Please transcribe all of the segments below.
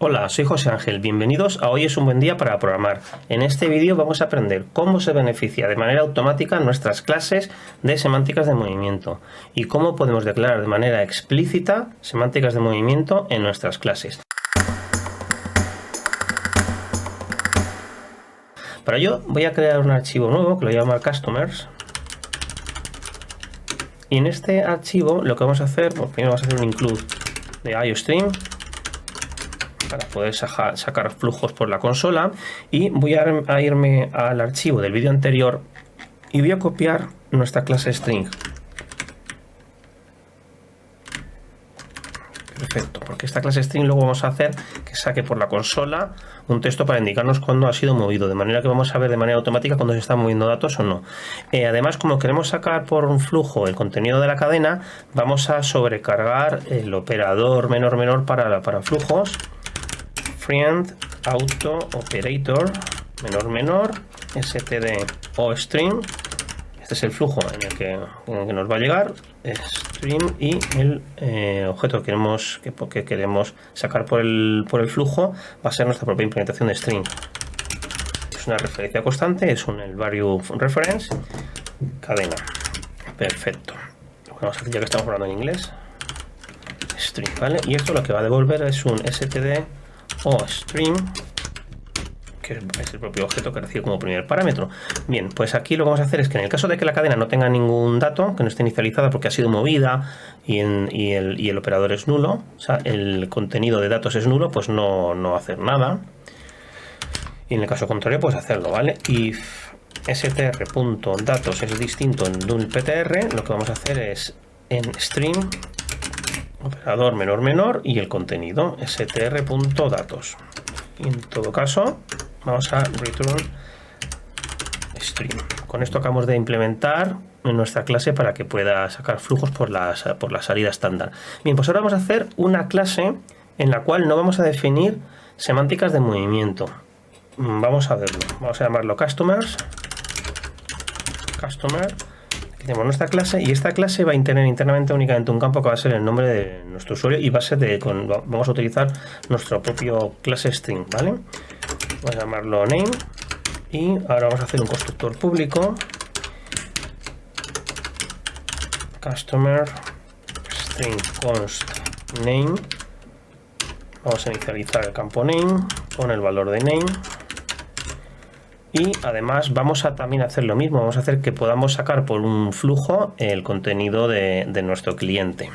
Hola, soy José Ángel, bienvenidos a Hoy es un buen día para programar. En este vídeo vamos a aprender cómo se beneficia de manera automática nuestras clases de semánticas de movimiento y cómo podemos declarar de manera explícita semánticas de movimiento en nuestras clases. Para ello voy a crear un archivo nuevo que lo voy a llamar Customers. Y en este archivo lo que vamos a hacer, primero vamos a hacer un include de IOStream para poder sacar flujos por la consola, y voy a irme al archivo del vídeo anterior y voy a copiar nuestra clase string. Perfecto, porque esta clase string luego vamos a hacer que saque por la consola un texto para indicarnos cuándo ha sido movido, de manera que vamos a ver de manera automática cuándo se están moviendo datos o no. Además, como queremos sacar por un flujo el contenido de la cadena, vamos a sobrecargar el operador menor para flujos. Friend auto operator menor std o stream. Este es el flujo en el que nos va a llegar stream, y el objeto que queremos sacar por el flujo va a ser nuestra propia implementación de string. Es una referencia constante, es el value reference cadena. Perfecto. Vamos a hacer, ya que estamos hablando en inglés, string, ¿vale? Y esto lo que va a devolver es un std o stream, que es el propio objeto que recibe como primer parámetro. Bien, pues aquí lo que vamos a hacer es que en el caso de que la cadena no tenga ningún dato, que no esté inicializada porque ha sido movida y el operador es nulo, o sea, el contenido de datos es nulo, pues no hacer nada. Y en el caso contrario, pues hacerlo, ¿vale? If str.datos es distinto de un ptr, lo que vamos a hacer es en stream operador menor y el contenido str.datos. Y en todo caso vamos a return stream. Con esto acabamos de implementar en nuestra clase para que pueda sacar flujos por la salida estándar. Bien, pues ahora vamos a hacer una clase en la cual no vamos a definir semánticas de movimiento. Vamos a verlo. Vamos a llamarlo customers. Customer. Tenemos nuestra clase, y esta clase va a tener internamente únicamente un campo que va a ser el nombre de nuestro usuario, y va a ser vamos a utilizar nuestro propio clase string, ¿vale? Vamos a llamarlo name, y ahora vamos a hacer un constructor público customer string const name. Vamos a inicializar el campo name con el valor de name. Y además vamos a también hacer lo mismo, vamos a hacer que podamos sacar por un flujo el contenido de nuestro cliente.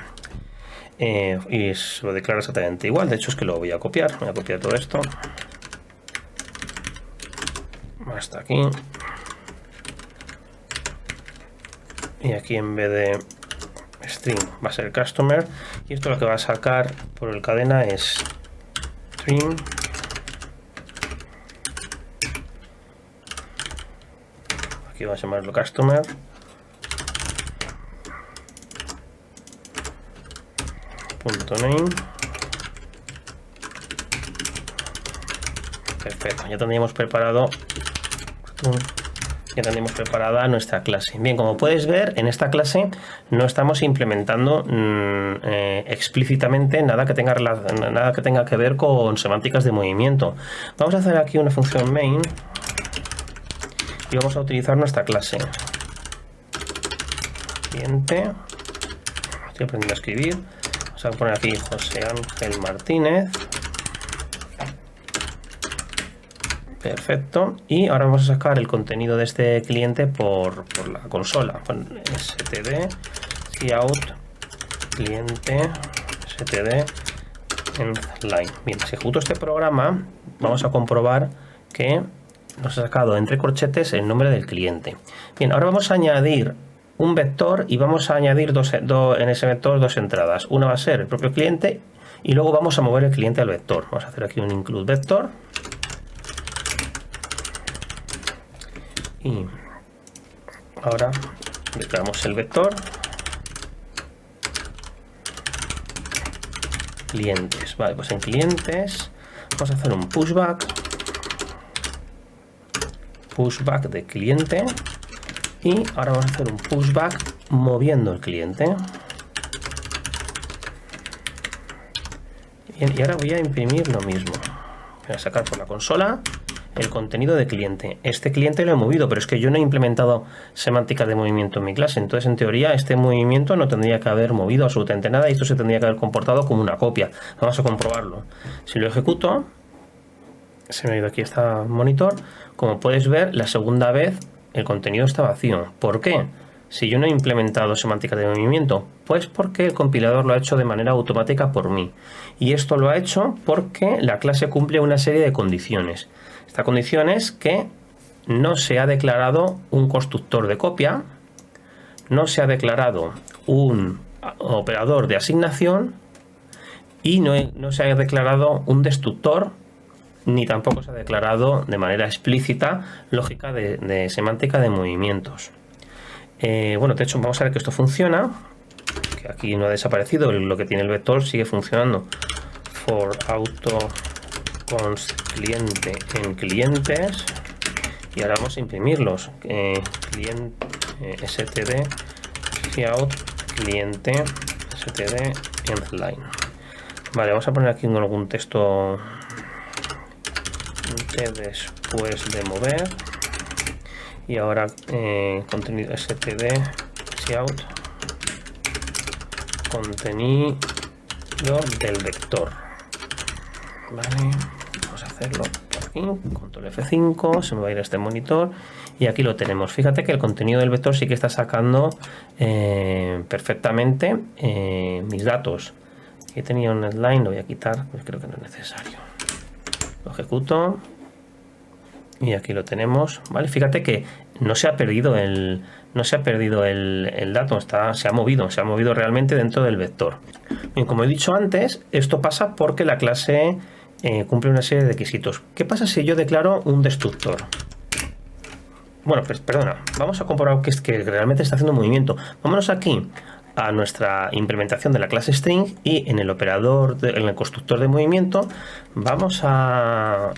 Y lo declaro exactamente igual, de hecho es que lo voy a copiar todo esto. Hasta aquí. Y aquí en vez de string va a ser customer, y esto lo que va a sacar por el cadena es string. Aquí vamos a llamarlo customer .name. Perfecto, ya tendríamos preparada nuestra clase. Bien, como puedes ver, en esta clase no estamos implementando explícitamente nada que tenga que ver con semánticas de movimiento. Vamos a hacer aquí una función main y vamos a utilizar nuestra clase cliente. Estoy aprendiendo a escribir. Vamos a poner aquí José Ángel Martínez. Perfecto. Y ahora vamos a sacar el contenido de este cliente por la consola con std cout cliente std line. Bien, si ejecuto este programa, vamos a comprobar que nos ha sacado entre corchetes el nombre del cliente. Bien, ahora vamos a añadir un vector y vamos a añadir en ese vector dos entradas. Una va a ser el propio cliente y luego vamos a mover el cliente al vector. Vamos a hacer aquí un include vector. Y ahora declaramos el vector clientes. Vale, pues en clientes vamos a hacer un pushback de cliente, y ahora vamos a hacer un pushback moviendo el cliente. Bien, y ahora voy a imprimir lo mismo. Voy a sacar por la consola el contenido de cliente. Este cliente lo he movido, pero es que yo no he implementado semántica de movimiento en mi clase. Entonces, en teoría, este movimiento no tendría que haber movido absolutamente nada y esto se tendría que haber comportado como una copia. Vamos a comprobarlo. Si lo ejecuto, se me ha ido aquí este monitor. Como puedes ver, la segunda vez el contenido está vacío. ¿Por qué? Si yo no he implementado semántica de movimiento, pues porque el compilador lo ha hecho de manera automática por mí. Y esto lo ha hecho porque la clase cumple una serie de condiciones. Esta condición es que no se ha declarado un constructor de copia, no se ha declarado un operador de asignación y no se ha declarado un destructor, ni tampoco se ha declarado de manera explícita lógica de semántica de movimientos. Bueno, de hecho vamos a ver que esto funciona, que aquí no ha desaparecido, lo que tiene el vector sigue funcionando. For auto const cliente en clientes, y ahora vamos a imprimirlos. Cliente std cout cliente std endline. Vale, vamos a poner aquí algún texto después de mover. Y ahora contenido std cout contenido del vector. Vale, vamos a hacerlo por aquí, control F5, se me va a ir a este monitor y aquí lo tenemos. Fíjate que el contenido del vector sí que está sacando perfectamente mis datos. Aquí tenía un line, lo voy a quitar, pues creo que no es necesario. Lo ejecuto y aquí lo tenemos. Vale, fíjate que no se ha perdido el dato, se ha movido realmente dentro del vector. Bien, como he dicho antes, esto pasa porque la clase cumple una serie de requisitos. ¿Qué pasa si yo declaro un destructor? Bueno, pues perdona, vamos a comprobar que realmente está haciendo movimiento. Vámonos aquí a nuestra implementación de la clase string y en el operador, en el constructor de movimiento, vamos a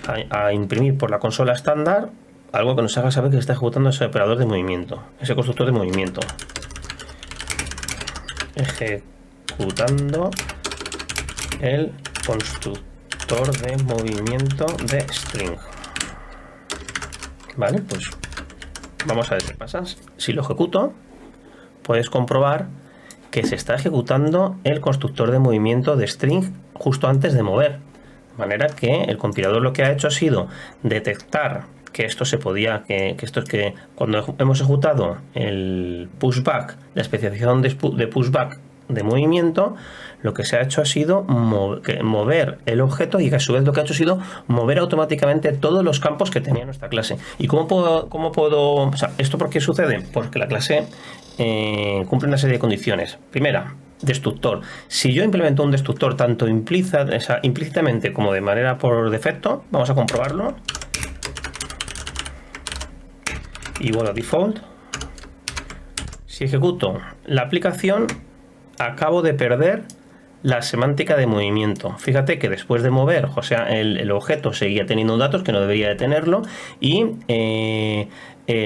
imprimir por la consola estándar algo que nos haga saber que se está ejecutando ese operador de movimiento, ese constructor de movimiento. Ejecutando el constructor de movimiento de string. Vale, pues vamos a ver qué pasa. Si lo ejecuto, puedes comprobar que se está ejecutando el constructor de movimiento de string justo antes de mover. De manera que el compilador lo que ha hecho ha sido detectar que esto se podía, que esto es que cuando hemos ejecutado el pushback, la especificación de pushback de movimiento, lo que se ha hecho ha sido mover el objeto y que a su vez lo que ha hecho ha sido mover automáticamente todos los campos que tenía nuestra clase. ¿Y cómo puedo o sea, esto por qué sucede? Porque la clase cumple una serie de condiciones. Primera, destructor. Si yo implemento un destructor tanto implícitamente como de manera por defecto, vamos a comprobarlo. Y bueno, default. Si ejecuto la aplicación, acabo de perder la semántica de movimiento. Fíjate que después de mover, o sea, el objeto seguía teniendo datos que no debería de tenerlo y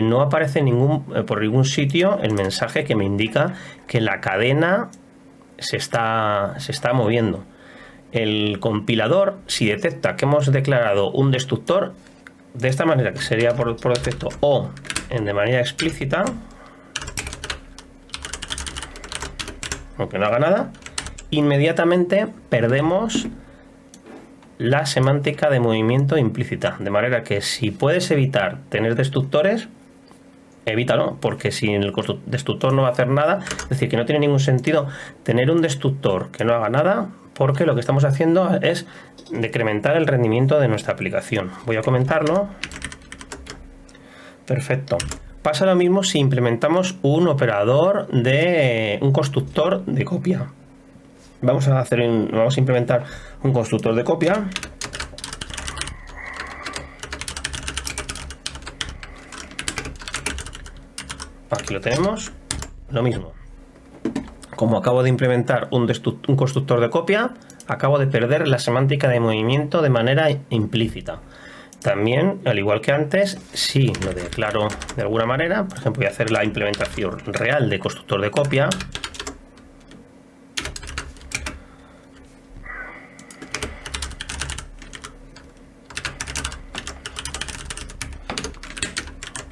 no aparece por ningún sitio el mensaje que me indica que la cadena se está moviendo. El compilador, si detecta que hemos declarado un destructor, de esta manera, que sería por defecto o de manera explícita, aunque no haga nada, inmediatamente perdemos la semántica de movimiento implícita. De manera que si puedes evitar tener destructores, evítalo, porque si el destructor no va a hacer nada, es decir, que no tiene ningún sentido tener un destructor que no haga nada, porque lo que estamos haciendo es decrementar el rendimiento de nuestra aplicación. Voy a comentarlo. Perfecto. Pasa lo mismo si implementamos un operador de un constructor de copia. Vamos a implementar un constructor de copia. Aquí lo tenemos. Lo mismo. Como acabo de implementar un constructor de copia, acabo de perder la semántica de movimiento de manera implícita. También, al igual que antes, si lo declaro de alguna manera, por ejemplo, voy a hacer la implementación real de constructor de copia.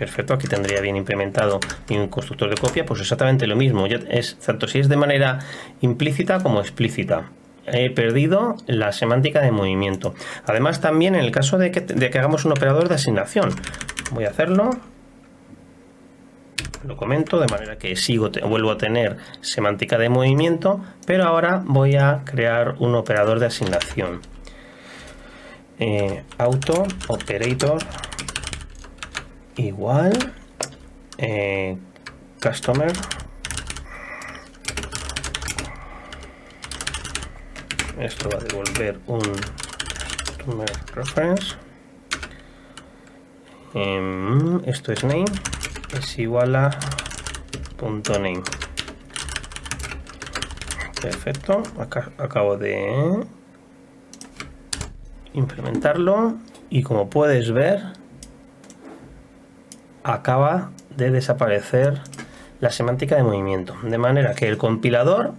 Perfecto, aquí tendría bien implementado mi constructor de copia, pues exactamente lo mismo, ya es tanto si es de manera implícita como explícita. He perdido la semántica de movimiento. Además, también en el caso de que hagamos un operador de asignación, voy a hacerlo, lo comento de manera que vuelvo a tener semántica de movimiento, pero ahora voy a crear un operador de asignación. Auto operator igual customer esto va a devolver un customer reference, esto es name, es igual a .name. Perfecto, acá acabo de implementarlo y como puedes ver acaba de desaparecer la semántica de movimiento, de manera que el compilador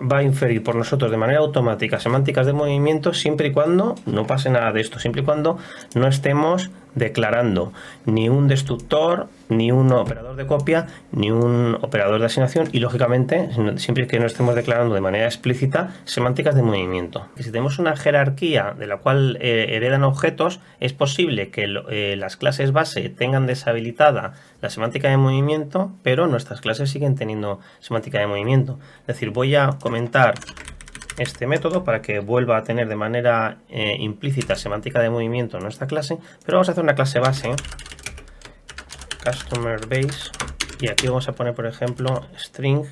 va a inferir por nosotros de manera automática semánticas de movimiento siempre y cuando no pase nada de esto, siempre y cuando no estemos declarando ni un destructor, ni un operador de copia, ni un operador de asignación y lógicamente siempre que no estemos declarando de manera explícita semánticas de movimiento. Si tenemos una jerarquía de la cual heredan objetos, es posible que las clases base tengan deshabilitada la semántica de movimiento, pero nuestras clases siguen teniendo semántica de movimiento. Es decir, voy a comentar este método para que vuelva a tener de manera implícita semántica de movimiento en nuestra clase, pero vamos a hacer una clase base, customer base, y aquí vamos a poner por ejemplo string,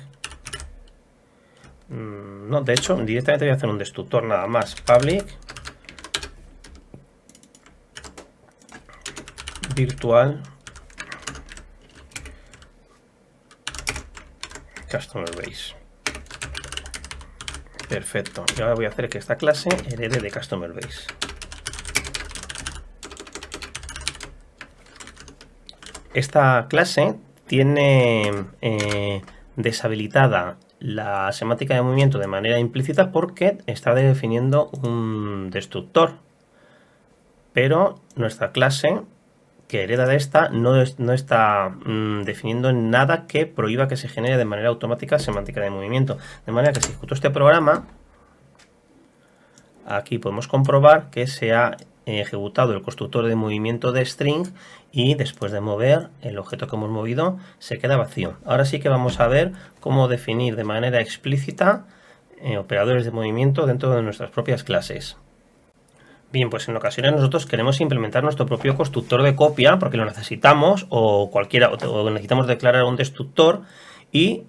no, de hecho directamente voy a hacer un destructor nada más, public virtual customer base. Perfecto, y ahora voy a hacer que esta clase herede de customer base. Esta clase tiene deshabilitada la semántica de movimiento de manera implícita porque está definiendo un destructor, pero nuestra clase que hereda de esta no está definiendo nada que prohíba que se genere de manera automática semántica de movimiento. De manera que si ejecuto este programa, aquí podemos comprobar que se ha ejecutado el constructor de movimiento de string y después de mover el objeto que hemos movido se queda vacío. Ahora sí que vamos a ver cómo definir de manera explícita operadores de movimiento dentro de nuestras propias clases. Bien, pues en ocasiones nosotros queremos implementar nuestro propio constructor de copia porque lo necesitamos o necesitamos declarar un destructor y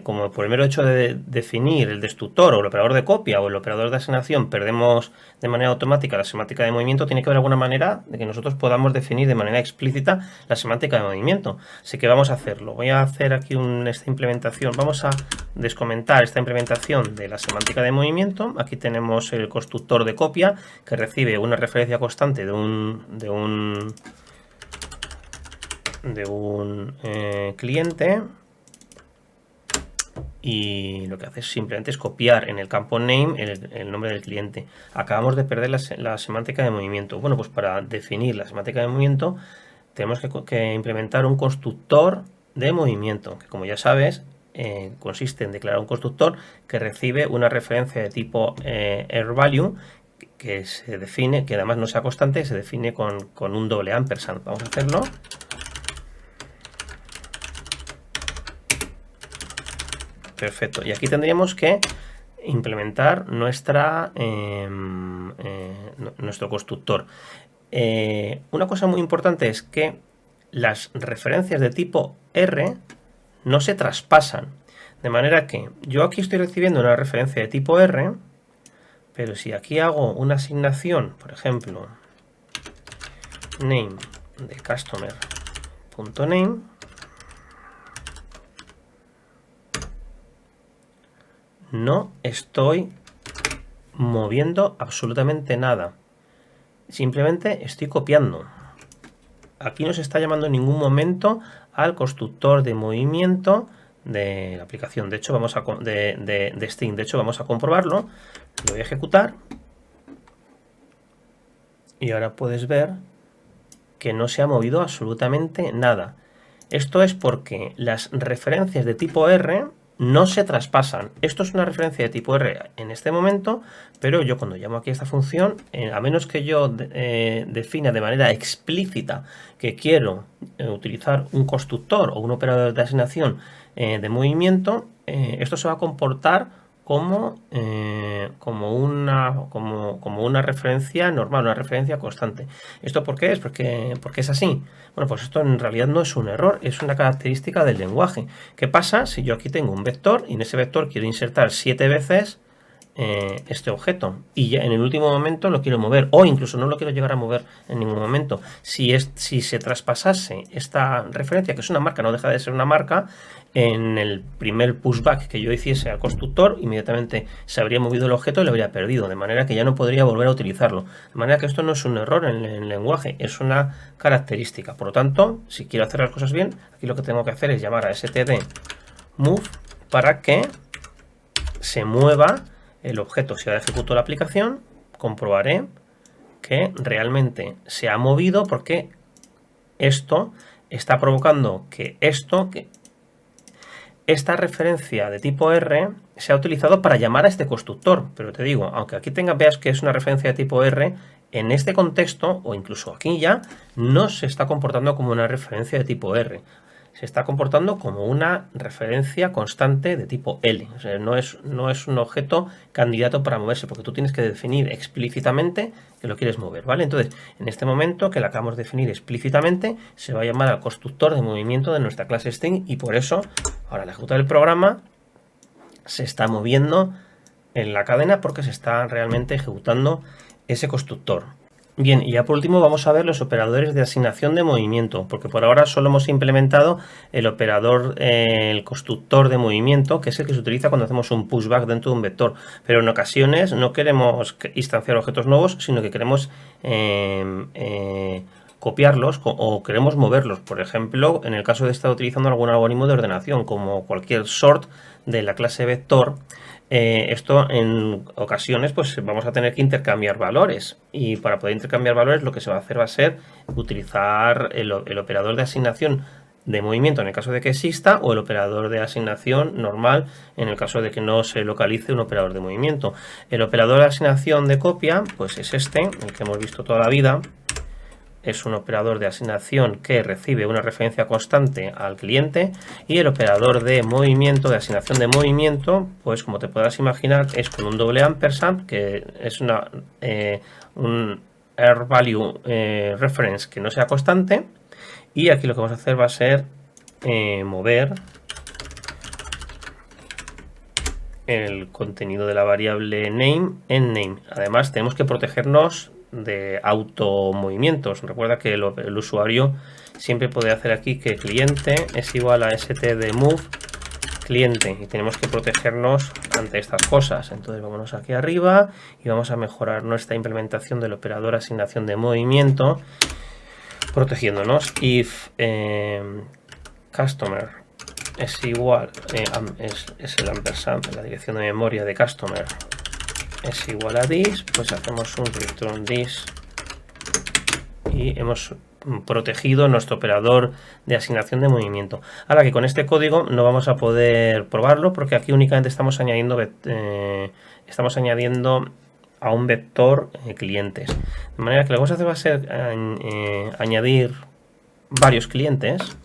como por el mero hecho de definir el destructor o el operador de copia o el operador de asignación perdemos de manera automática la semántica de movimiento, tiene que haber alguna manera de que nosotros podamos definir de manera explícita la semántica de movimiento. Así que vamos a hacerlo. Voy a hacer aquí esta implementación. Vamos a descomentar esta implementación de la semántica de movimiento. Aquí tenemos el constructor de copia que recibe una referencia constante de un cliente. Y lo que hace simplemente es copiar en el campo name el nombre del cliente. Acabamos de perder la semántica de movimiento. Bueno, pues para definir la semántica de movimiento tenemos que implementar un constructor de movimiento, que como ya sabes consiste en declarar un constructor que recibe una referencia de tipo AirValue que se define, que además no sea constante, se define con un doble ampersand. Vamos a hacerlo. Perfecto, y aquí tendríamos que implementar nuestro constructor. Una cosa muy importante es que las referencias de tipo R no se traspasan. De manera que yo aquí estoy recibiendo una referencia de tipo R, pero si aquí hago una asignación, por ejemplo, name de customer.name, no estoy moviendo absolutamente nada. Simplemente estoy copiando. Aquí no se está llamando en ningún momento al constructor de movimiento de la aplicación. De hecho, de string. De hecho, vamos a comprobarlo. Lo voy a ejecutar. Y ahora puedes ver que no se ha movido absolutamente nada. Esto es porque las referencias de tipo R no se traspasan. Esto es una referencia de tipo R en este momento, pero yo cuando llamo aquí a esta función, a menos que yo defina de manera explícita que quiero utilizar un constructor o un operador de asignación de movimiento, esto se va a comportar como una referencia normal, una referencia constante. ¿Esto por qué es? Porque es así. Bueno, pues esto en realidad no es un error, es una característica del lenguaje. ¿Qué pasa si yo aquí tengo un vector y en ese vector quiero insertar 7 veces este objeto y ya en el último momento lo quiero mover, o incluso no lo quiero llegar a mover en ningún momento? Si se traspasase esta referencia, que es una marca, no deja de ser una marca, en el primer pushback que yo hiciese al constructor, inmediatamente se habría movido el objeto y lo habría perdido, de manera que ya no podría volver a utilizarlo. De manera que esto no es un error en el lenguaje, es una característica. Por lo tanto, si quiero hacer las cosas bien, aquí lo que tengo que hacer es llamar a std move para que se mueva el objeto. Si ahora ejecuto la aplicación, comprobaré que realmente se ha movido, porque esto está provocando que esta referencia de tipo R se ha utilizado para llamar a este constructor. Pero te digo, aunque aquí veas que es una referencia de tipo R, en este contexto, o incluso aquí ya, no se está comportando como una referencia de tipo R. Se está comportando como una referencia constante de tipo L. O sea, no es un objeto candidato para moverse, porque tú tienes que definir explícitamente que lo quieres mover, ¿vale? Entonces, en este momento que lo acabamos de definir explícitamente, se va a llamar al constructor de movimiento de nuestra clase string, y por eso, ahora al ejecutar el programa, se está moviendo en la cadena porque se está realmente ejecutando ese constructor. Bien, y ya por último vamos a ver los operadores de asignación de movimiento, porque por ahora solo hemos implementado el operador, el constructor de movimiento, que es el que se utiliza cuando hacemos un pushback dentro de un vector. Pero en ocasiones no queremos instanciar objetos nuevos, sino que queremos copiarlos o queremos moverlos. Por ejemplo, en el caso de estar utilizando algún algoritmo de ordenación, como cualquier sort de la clase vector, esto en ocasiones pues vamos a tener que intercambiar valores, y para poder intercambiar valores lo que se va a hacer va a ser utilizar el operador de asignación de movimiento en el caso de que exista, o el operador de asignación normal en el caso de que no se localice un operador de movimiento. El operador de asignación de copia pues es este, el que hemos visto toda la vida. Es un operador de asignación que recibe una referencia constante al cliente, y el operador de movimiento, de asignación de movimiento, pues como te podrás imaginar, es con un doble ampersand, que es un R-value reference que no sea constante, y aquí lo que vamos a hacer va a ser mover el contenido de la variable name en name. Además tenemos que protegernos de automovimientos. Recuerda que el usuario siempre puede hacer aquí que cliente es igual a std_move cliente, y tenemos que protegernos ante estas cosas. Entonces vámonos aquí arriba y vamos a mejorar nuestra implementación del operador asignación de movimiento, protegiéndonos. If customer es igual, es el ampersand, la dirección de memoria de customer es igual a this, pues hacemos un return this y hemos protegido nuestro operador de asignación de movimiento. Ahora que con este código no vamos a poder probarlo, porque aquí únicamente estamos añadiendo a un vector clientes. De manera que lo que vamos a hacer va a ser añadir varios clientes.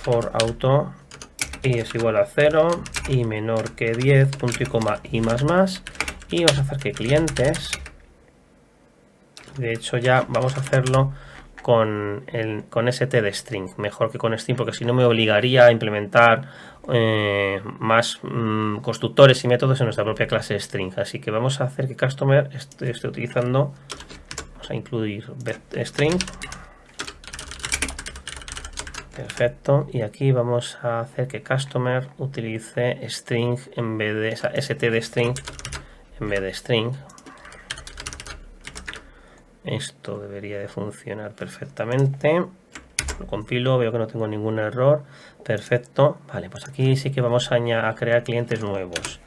For auto y es igual a 0 y menor que 10, punto y coma y más, y vamos a hacer que clientes, de hecho ya vamos a hacerlo con std_string, mejor que con string, porque si no me obligaría a implementar más constructores y métodos en nuestra propia clase string. Así que vamos a hacer que customer esté utilizando, vamos a incluir string. Perfecto, y aquí vamos a hacer que customer utilice string en vez de std_string en vez de string. Esto debería de funcionar perfectamente. Lo compilo, veo que no tengo ningún error. Perfecto, vale, pues aquí sí que vamos a crear clientes nuevos.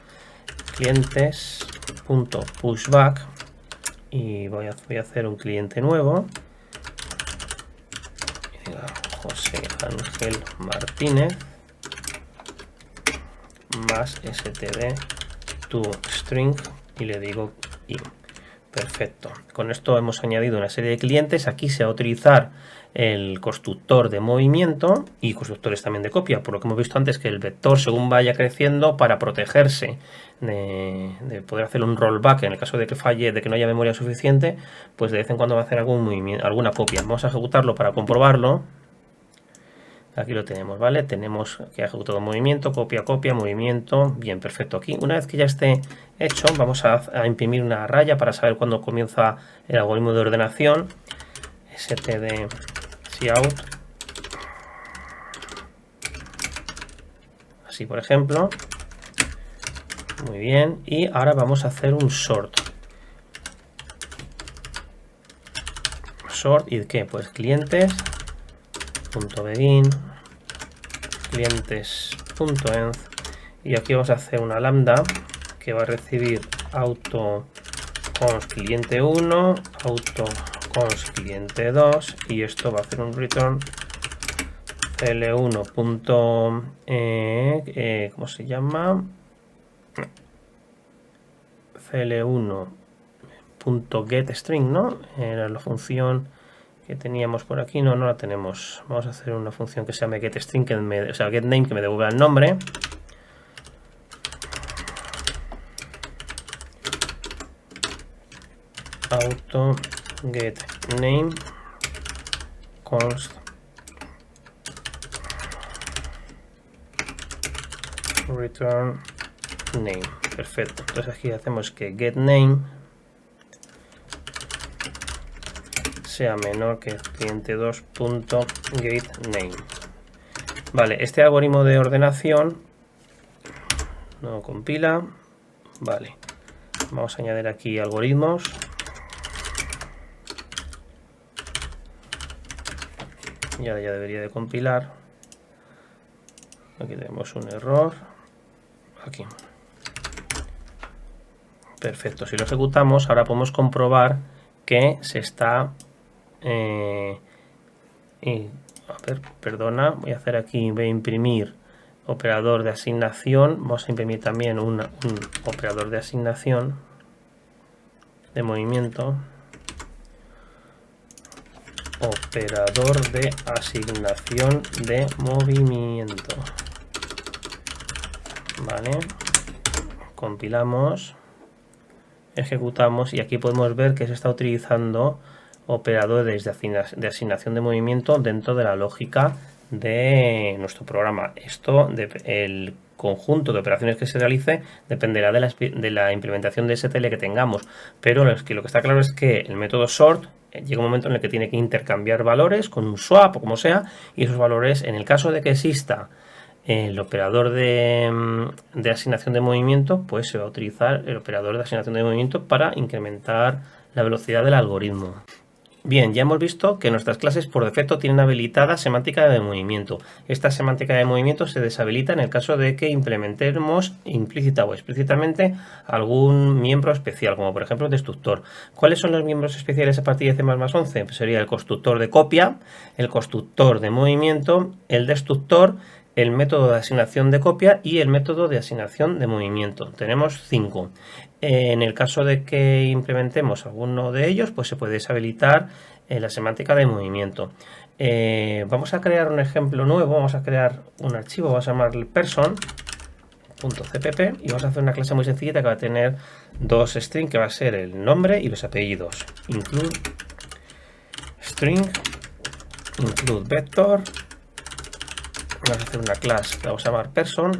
Clientes.pushback, y voy a hacer un cliente nuevo. José Ángel Martínez más std toString y le digo i. Perfecto. Con esto hemos añadido una serie de clientes. Aquí se va a utilizar el constructor de movimiento y constructores también de copia, por lo que hemos visto antes que el vector, según vaya creciendo, para protegerse de poder hacer un rollback en el caso de que falle, de que no haya memoria suficiente, pues de vez en cuando va a hacer algún movimiento, alguna copia. Vamos a ejecutarlo para comprobarlo. Aquí lo tenemos, ¿vale? Tenemos que ha ejecutado movimiento, copia, copia, movimiento. Bien, perfecto. Aquí, una vez que ya esté hecho, vamos a imprimir una raya para saber cuándo comienza el algoritmo de ordenación. std cout. Así, por ejemplo. Muy bien. Y ahora vamos a hacer un sort. Sort, ¿y qué? Pues clientes.begin, clientes.end, y aquí vamos a hacer una lambda que va a recibir autoconst cliente 1, autoconst cliente 2, y esto va a hacer un return cl1. ¿Cómo se llama? cl1.getString, ¿no? Era la función que teníamos por aquí. No la tenemos. Vamos a hacer una función que se llame getString, o sea, getName, que me devuelva el nombre. Auto getName const return name. Perfecto. Entonces aquí hacemos que getName sea menor que cliente2.getName. Vale, este algoritmo de ordenación no compila. Vale, vamos a añadir aquí algoritmos. Ya debería de compilar. Aquí tenemos un error. Aquí. Perfecto, si lo ejecutamos, ahora podemos comprobar que se está... a ver, perdona, voy a hacer aquí, voy a imprimir operador de asignación. Vamos a imprimir también un operador de asignación de movimiento. Operador de asignación de movimiento. Vale, compilamos, ejecutamos, y aquí podemos ver que se está utilizando operadores de asignación de movimiento dentro de la lógica de nuestro programa. Esto, el conjunto de operaciones que se realice, dependerá de la implementación de STL que tengamos, pero lo que está claro es que el método sort llega un momento en el que tiene que intercambiar valores con un swap o como sea, y esos valores, en el caso de que exista el operador de asignación de movimiento, pues se va a utilizar el operador de asignación de movimiento para incrementar la velocidad del algoritmo. Bien, ya hemos visto que nuestras clases por defecto tienen habilitada semántica de movimiento. Esta semántica de movimiento se deshabilita en el caso de que implementemos implícita o explícitamente algún miembro especial, como por ejemplo el destructor. ¿Cuáles son los miembros especiales a partir de C++11? Pues sería el constructor de copia, el constructor de movimiento, el destructor, el método de asignación de copia y el método de asignación de movimiento. Tenemos 5. En el caso de que implementemos alguno de ellos, pues se puede deshabilitar la semántica de movimiento. Vamos a crear un ejemplo nuevo, vamos a crear un archivo, vamos a llamarle person.cpp y vamos a hacer una clase muy sencilla que va a tener dos strings, que va a ser el nombre y los apellidos. Include string, include vector. Vamos a hacer una clase que vamos a llamar person.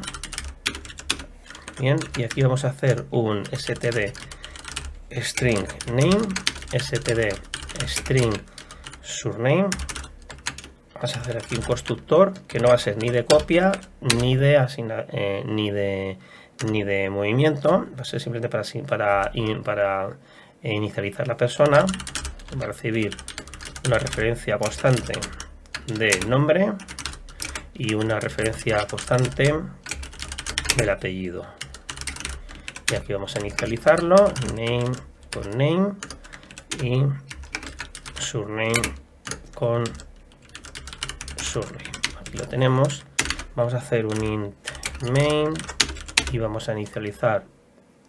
Bien, y aquí vamos a hacer un std string name, std string surname. Vamos a hacer aquí un constructor que no va a ser ni de copia ni de movimiento, va a ser simplemente para inicializar la persona. Va a recibir una referencia constante de nombre y una referencia constante del apellido. Y aquí vamos a inicializarlo, name con name y surname con surname. Aquí lo tenemos. Vamos a hacer un int main y vamos a inicializar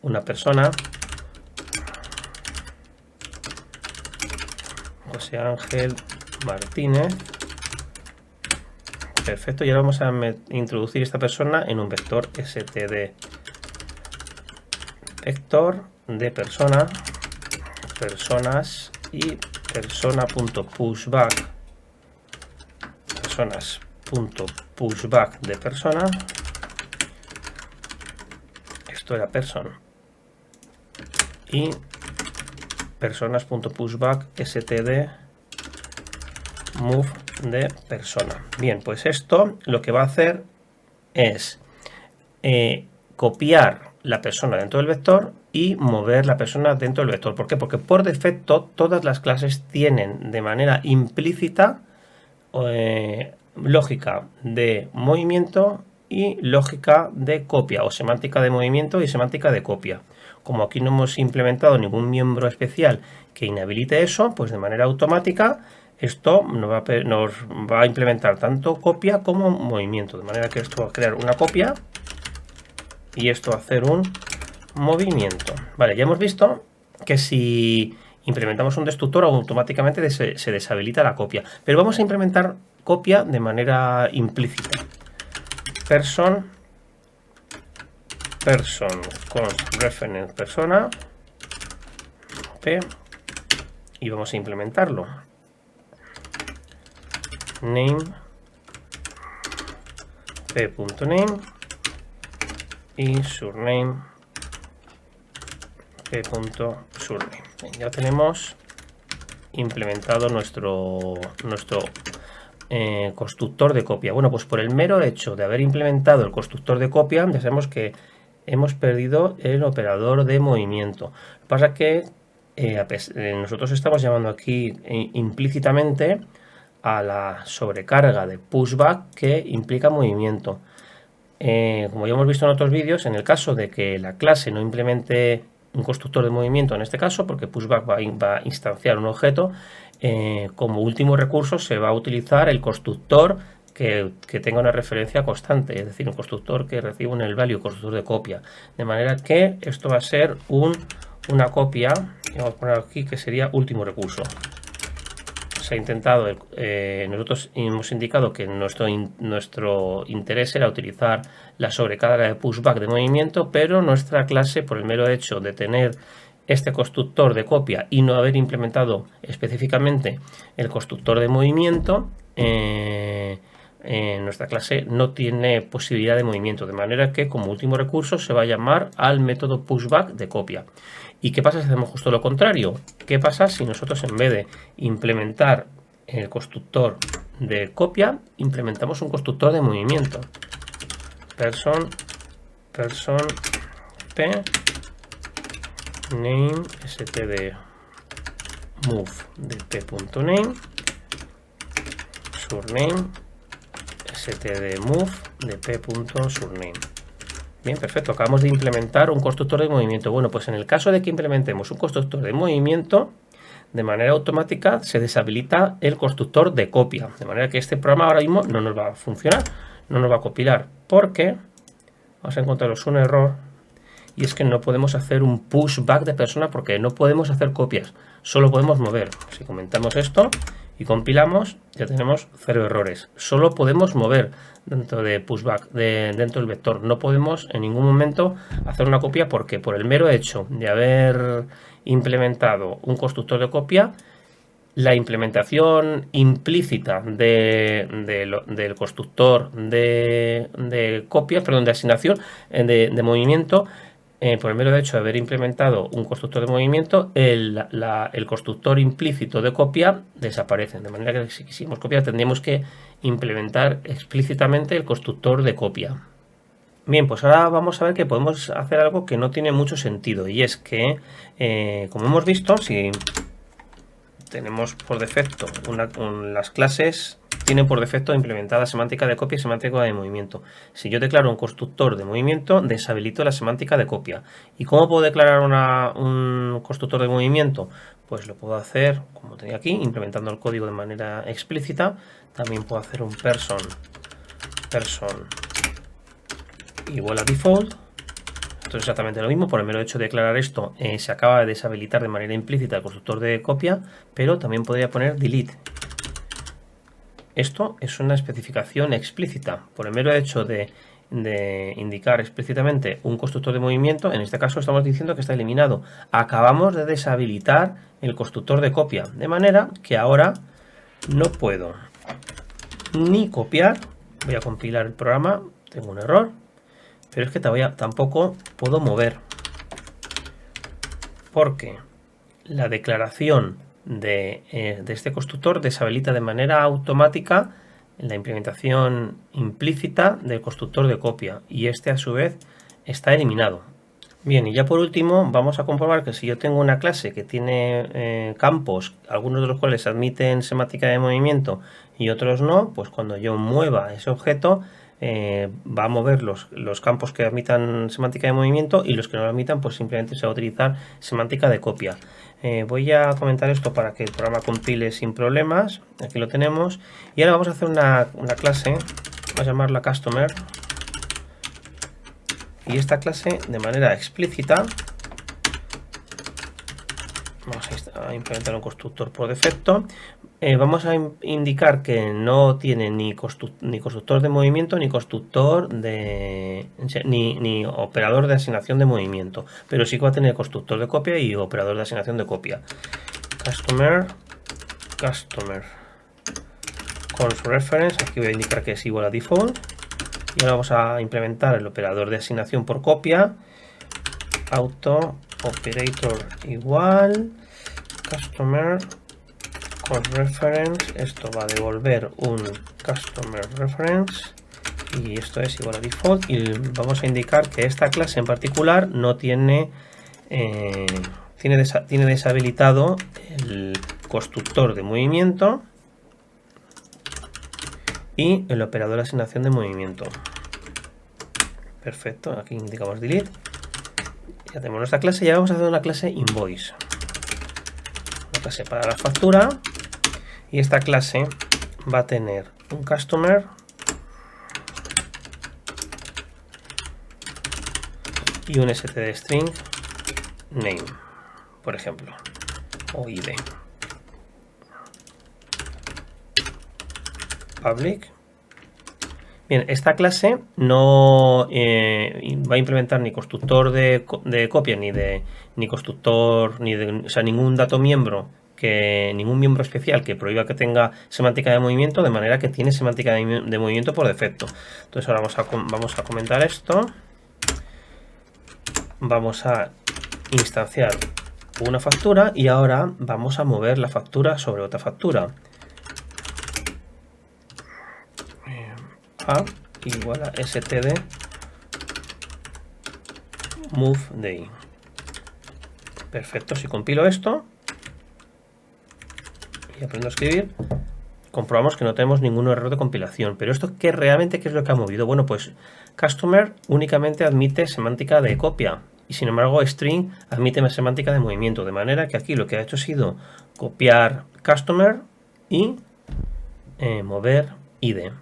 una persona, José Ángel Martínez. Perfecto, y ahora vamos a introducir esta persona en un vector std, vector de persona, personas y persona.pushback, personas.pushback de persona. Esto era person y personas.pushback std move de persona. Bien, pues esto lo que va a hacer es copiar la persona dentro del vector y mover la persona dentro del vector. ¿Por qué? Porque por defecto todas las clases tienen de manera implícita lógica de movimiento y lógica de copia, o semántica de movimiento y semántica de copia. Como aquí no hemos implementado ningún miembro especial que inhabilite eso, pues de manera automática esto nos va a implementar tanto copia como movimiento. De manera que esto va a crear una copia y esto va a hacer un movimiento. Vale, ya hemos visto que si implementamos un destructor automáticamente se deshabilita la copia. Pero vamos a implementar copia de manera implícita. Person const reference persona p y vamos a implementarlo. Name p.name y surname p.surname. Ya tenemos implementado nuestro constructor de copia. Bueno, pues por el mero hecho de haber implementado el constructor de copia, ya sabemos que hemos perdido el operador de movimiento. Lo que pasa es que nosotros estamos llamando aquí implícitamente a la sobrecarga de pushback que implica movimiento. Como ya hemos visto en otros vídeos, en el caso de que la clase no implemente un constructor de movimiento, en este caso, porque pushback va a instanciar un objeto, como último recurso se va a utilizar el constructor que tenga una referencia constante, es decir, un constructor que reciba un value, constructor de copia. De manera que esto va a ser una copia, vamos a poner aquí que sería último recurso. Se ha intentado, nosotros hemos indicado que nuestro interés era utilizar la sobrecarga de pushback de movimiento, pero nuestra clase, por el mero hecho de tener este constructor de copia y no haber implementado específicamente el constructor de movimiento, nuestra clase no tiene posibilidad de movimiento, de manera que como último recurso se va a llamar al método pushback de copia. ¿Y qué pasa si hacemos justo lo contrario? ¿Qué pasa si nosotros en vez de implementar el constructor de copia, implementamos un constructor de movimiento? Person p name std move de p.name surname std move de p.surname. Bien, perfecto. Acabamos de implementar un constructor de movimiento. Bueno, pues en el caso de que implementemos un constructor de movimiento, de manera automática se deshabilita el constructor de copia. De manera que este programa ahora mismo no nos va a funcionar, no nos va a compilar, porque vamos a encontraros un error. Y es que no podemos hacer un pushback de persona porque no podemos hacer copias, solo podemos mover. Si comentamos esto y compilamos, ya tenemos 0 errores. Solo podemos mover dentro de pushback, dentro del vector. No podemos en ningún momento hacer una copia porque por el mero hecho de haber implementado un constructor de copia, la implementación implícita del constructor de copia, perdón, de asignación, de movimiento, por el mero hecho de haber implementado un constructor de movimiento, el constructor implícito de copia desaparece. De manera que si quisiéramos copiar tendríamos que implementar explícitamente el constructor de copia. Bien, pues ahora vamos a ver que podemos hacer algo que no tiene mucho sentido, y es que, como hemos visto, si tenemos por defecto las clases tienen por defecto implementada semántica de copia y semántica de movimiento. Si yo declaro un constructor de movimiento, deshabilito la semántica de copia. ¿Y cómo puedo declarar un constructor de movimiento? Pues lo puedo hacer, como tenía aquí, implementando el código de manera explícita. También puedo hacer un person igual a default. Esto es exactamente lo mismo. Por el mero hecho de declarar esto, se acaba de deshabilitar de manera implícita el constructor de copia, pero también podría poner delete. Esto es una especificación explícita. Por el mero hecho de indicar explícitamente un constructor de movimiento, en este caso estamos diciendo que está eliminado. Acabamos de deshabilitar el constructor de copia, de manera que ahora no puedo ni copiar. Voy a compilar el programa, tengo un error, pero es que tampoco puedo mover, porque la declaración de este constructor deshabilita de manera automática la implementación implícita del constructor de copia, y este a su vez está eliminado. Bien, y ya por último vamos a comprobar que si yo tengo una clase que tiene campos, algunos de los cuales admiten semántica de movimiento y otros no, pues cuando yo mueva ese objeto va a mover los campos que admitan semántica de movimiento, y los que no lo admitan pues simplemente se va a utilizar semántica de copia. Voy a comentar esto para que el programa compile sin problemas. Aquí lo tenemos, y ahora vamos a hacer una clase, vamos a llamarla customer, y esta clase de manera explícita vamos a implementar un constructor por defecto. Vamos a indicar que no tiene ni constructor de movimiento ni constructor de ni operador de asignación de movimiento, pero sí que va a tener constructor de copia y operador de asignación de copia. Customer const reference, aquí voy a indicar que es igual a default, y ahora vamos a implementar el operador de asignación por copia, auto operator igual customer con reference. Esto va a devolver un customer reference y esto es igual a default, y vamos a indicar que esta clase en particular no tiene tiene deshabilitado el constructor de movimiento y el operador de asignación de movimiento. Perfecto, aquí indicamos delete. Ya tenemos nuestra clase, y ahora vamos a hacer una clase invoice, una clase para la factura, y esta clase va a tener un customer y un std string name, por ejemplo, o id. Public. Bien, esta clase no va a implementar ni constructor de copia, ni constructor, o sea, ningún dato miembro, ningún miembro especial que prohíba que tenga semántica de movimiento, de manera que tiene semántica de movimiento por defecto. Entonces ahora vamos a comentar esto. Vamos a instanciar una factura, y ahora vamos a mover la factura sobre otra factura. A igual a std move day. Perfecto, si compilo esto y aprendo a escribir, comprobamos que no tenemos ningún error de compilación. Pero esto ¿qué es lo que ha movido? Bueno, pues customer únicamente admite semántica de copia, y sin embargo string admite semántica de movimiento, de manera que aquí lo que ha hecho ha sido copiar customer y mover id.